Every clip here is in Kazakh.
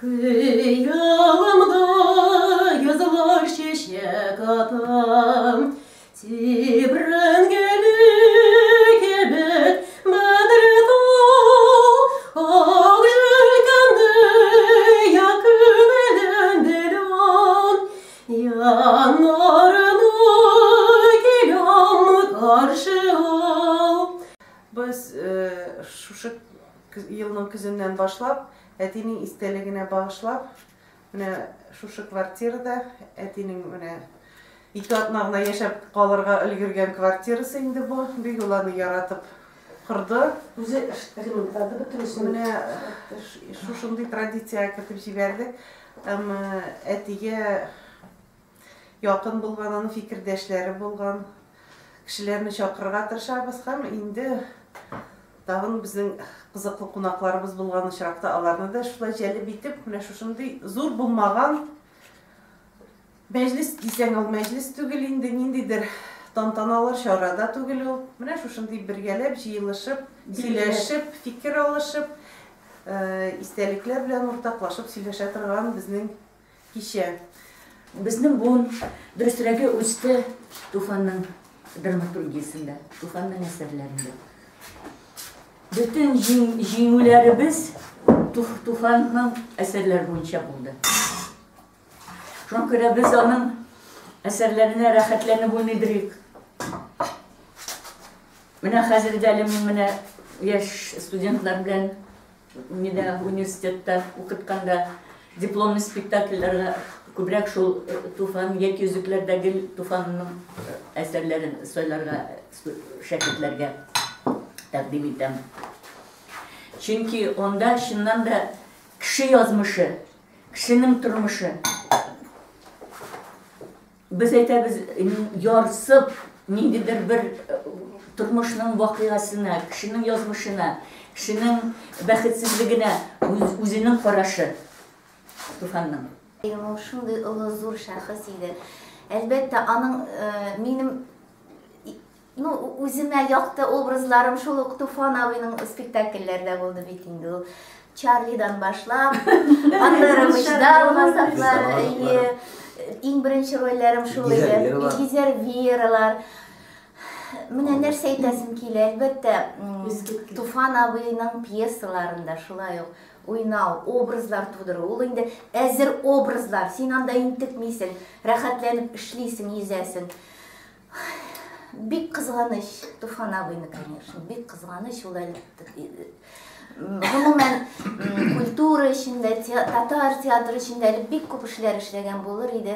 Kıyamda yazılar şişek atam, Tibren gelik ebed medreto, Akjülkende yakın elendelan, Yanlarına kilam karşı al. Biz şu yılın kızından başlap, Әтенің истелігіне bağışlап, şu квартирада әтенің екі атнағына яшап қаларға үлгерген квартирасы енді бұл. Бек оланы яратып құрды. Өзі ремонттарды бітірісін. Шушындай традиция кіртіп жіберді. Әтеге яқын болған, оның фикірдешлері болған кішілеріні шақырға тырышабыз һәм енді тағын біздің қызықлы қонақларымыз болған шырақта аларны да шулай жәлеп итеп, шушындай зур болмаған мәжлис десең ал мәжлис түгел инде, ниндейдер тантаналар шарада түгел ул. Шушындай бергәләп, җыелышып, сөйләшеп, фикер алышып, истәлекләр белән уртаклашып сөйләшә торган безнең кичә. Безнең буын дөресрәге үсте Туфанның драматургиясендә, Туфанның әсәрләрендә. Bütün жиңүләребез Туфанның әсәрләре буенча булды. Шуңа күрә без аның әсәрләренә рәхәтләнеп уйныйдык. Менә хәзер дә менә яшь студентлар белән университетта укытканда дипломный спектакльләргә күбрәк шул Туфан яки Йөзекләрдәге Туфанның әсәрләрен сөйләргә, шәкертләргә тәкъдим итәм. Çünkü onda şundan da kişi yazmışı, kişinin turmuşu. Biz aytamiz, yorsib, nididir bir turmuşning voqeasini, kişinin yazmışına, kişinin baxtsizligine, o'zining qarashi Tufanning. Shunday ulug' zo'r shaxs edi. Albatta, aning mening o'zimga yoqdi obrazlarim shu Tufan abining spektakllarida bo'ldi bitindu. Charlie'dan boshlab, Andaravishdan masaflar, eng birinchi rollarim shu edi. Gizar Veralar. Mana narsa aytasim keladi, albatta, Tufan abining pyesalarida shulay o'ynaw, obrazlar tug'dirib, ul endi azir obrazlar, sen anda intikmaysan, rahatlanib ishlaysan, yezasan. Bek qizg'anish Tufan abini, конечно, bek qizg'anish ular. Umuman kultura ishida, tatar teatri ishida bek ko'p ishlar ishlagan bo'lar edi.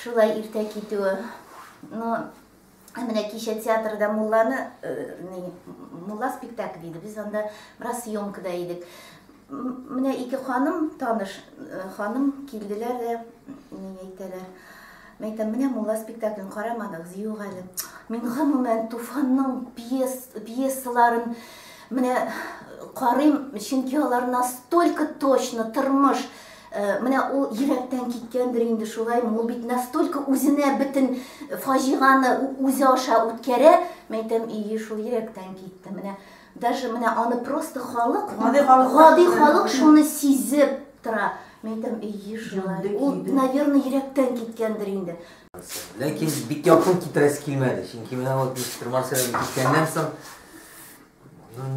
Shulay erta ketuvi. Mana kecha teatrda Mulla spektakl edi. Biz onda biraz syomkada edik. Mana ikki xonim, tanish xonim keldilar da aytdilar. Men mana Mulla spektaklini qaramadik, ziyo'g'ali. Men umuman Tufanning pyesalарын mana qarayım, chunki ular настолько точно turmush. Mana u yurakdan ketgandir endi shulay, ul bit настолько o'zini butun fojiani o'zi osha o'tkara, men aytam, shu yurakdan ketdi. Mana даже mana uni просто xalq, g'odiy xalq shuni sezib tura. Men aytam, shulay. U, наверное, yurakdan ketgandir endi. Lekin bit yoqim ketirasi kelmadi. Chunki men o Marselga ketgandan so'ng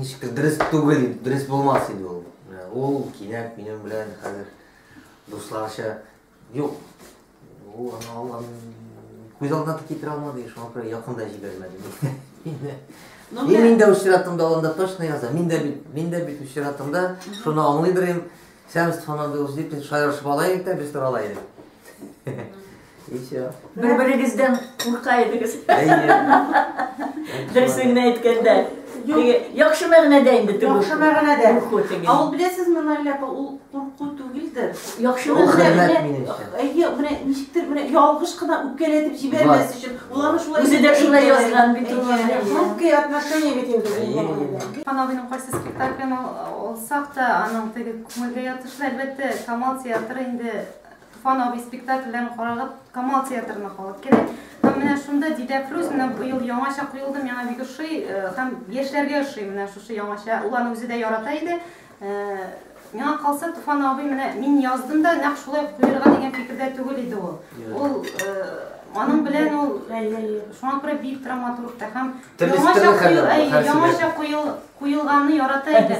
nechta durust tug'il, durust bo'lmas edi u. Ol kinab mening bilan hozir do'stlarcha yo'q. U Alloh ko'z oldidan ketira olmadi, shunga ko'ra yaqinda jibermadi. Menda uchratimda onda точно yozaman. Menda bit uchratimda shuni anglaydirim. Sen Tufan'da o'zib shayarishib olaylik da biz turalaylik. Bir-biringizdan qo'rqaydingiz. Durustini aytganda. Yaxshi ma'noda endi turmush. Yaxshi ma'noda. Avval bilasizmi, Naylapa, u qo'rquv tugildir. Yaxshi ma'noda. Mana nechikdir, mana yolg'izgina o'pkalatib jibermas uchun ularni shulay o'zida shunday yozgan bitim. Хрупкие отношения ведь endi. Panovining qaysi spektaklini olsak da, aning tegi ko'ngilga yotishi albatta Kamal teatri endi Tufan spektakllarni qarab Kamal teatrini qolib kerak. Mana shunda Didafruz bu yil yangicha qo'yildi, yana bir şey ham yoshlarga o'xshaydi. Mana shu yangicha ularni o'zida yarataydi. миңа калса Туфан абый менә мин яздым да нәкъ шулай куярга дигән фикердә түгел иде ул. Ул аның белән ул шуңа күрә бик драматург та һәм яңаша куелганны ярата иде.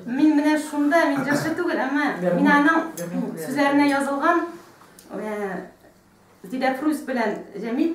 Мин менә шунда мин җырчы түгел, әмма мин аның сүзләренә язылган Зилә Фруз белән Җәмил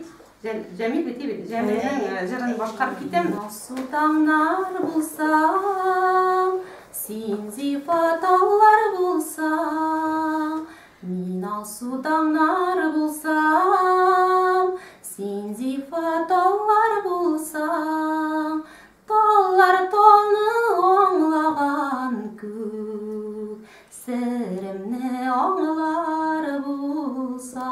бит Җәмилнең җырын башкарып китәм. Сутаңнар булсаң, син зифаталлар булсаң, мин алсутаңнар булсам, син зифаталлар булсаң, таллар талны аңлаган күк, серемне аңлар булсаң.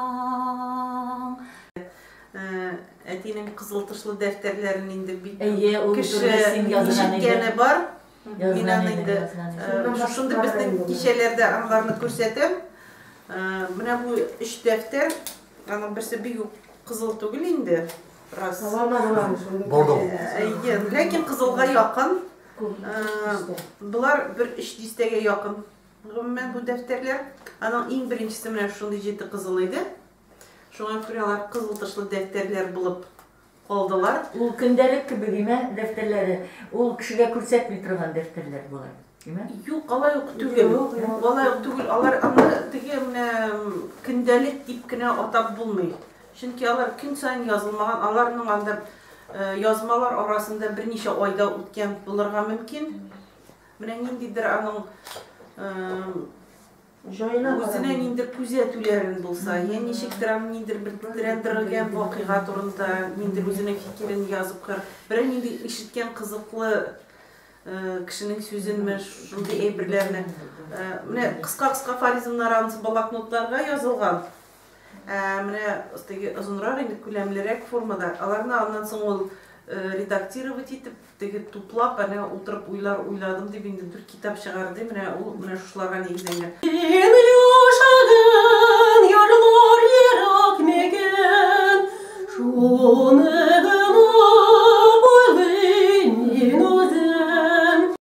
Әтинең кызыл тышлы дәфтәрләрен инде бит кеше ишеткәне бар. Мин аны инде шунда безнең кичәләрдә анларны күрсәтәм. Менә бу 3 дәфтәр, аның берсе бик кызыл түгел инде. Раз. Ләкин кызылга якын. Булар бер 3 дистәгә якын. Гомумән бу дәфтәрләр, аның иң беренчесе менә шундый җитди кызыл иде. Шуңа күрә алар кызыл тышлы дәфтәрләр булып калдылар. Ул көндәлек кебегеме дәфтәрләре, ул кешегә күрсәтми торган дәфтәрләр булар. Юк, алай ук түгел. Алай ук түгел. Алар аны теге менә көндәлек дип кенә атап булмый. Чөнки алар көн сайын язылмаган, аларның анда язмалар арасында берничә айда үткән булырга мөмкин. Менә ниндидер аның үзенә ниндидер күзәтүләрен булса, я ничектер аны ниндидер бер тетрәндерелгән вакыйга турында ниндидер үзенең фикерен язып кыр. Бер нинди ишеткән кызыклы кешенең сүзенме, шундый әйберләрне. Менә кыска фаризмнар анысы блокнотларга язылган. Менә теге озынрак инде күләмлерәк формада. Аларны аннан соң ул редактировать итеп, теге туплап, әнә утырып уйладым дип инде бер китап чыгарды. Менә ул шуларга нигезләнгән.